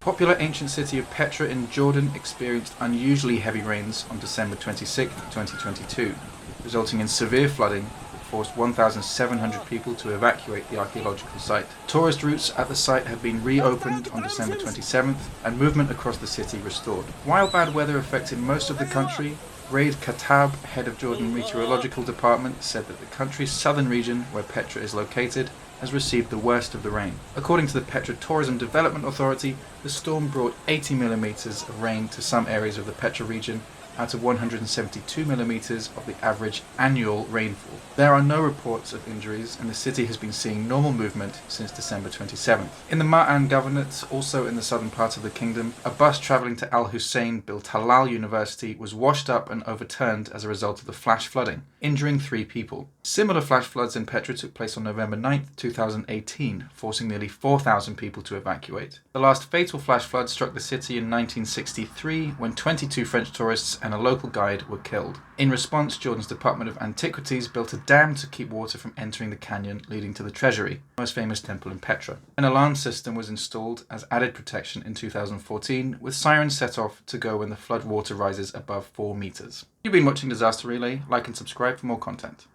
Popular ancient city of Petra in Jordan experienced unusually heavy rains on December 26, 2022, resulting in severe flooding that forced 1,700 people to evacuate the archaeological site. Tourist routes at the site have been reopened on December 27th and movement across the city restored. While bad weather affected most of the country, Raed Khattab, head of Jordan Meteorological Department, said that the country's southern region, where Petra is located, has received the worst of the rain. According to the Petra Tourism Development Authority, the storm brought 80 millimeters of rain to some areas of the Petra region out of 172 millimeters of the average annual rainfall. There are no reports of injuries, and the city has been seeing normal movement since December 27th. In the Ma'an governorate, also in the southern part of the kingdom, a bus travelling to Al-Hussein Bin Talal University was washed up and overturned as a result of the flash flooding, injuring 3 people. Similar flash floods in Petra took place on November 9, 2018, forcing nearly 4,000 people to evacuate. The last fatal flash flood struck the city in 1963 when 22 French tourists and a local guide were killed. In response, Jordan's Department of Antiquities built a dam to keep water from entering the canyon leading to the treasury, the most famous temple in Petra. An alarm system was installed as added protection in 2014, with sirens set off to go when the flood water rises above 4 meters. You've been watching Disaster Relay. Like and subscribe for more content.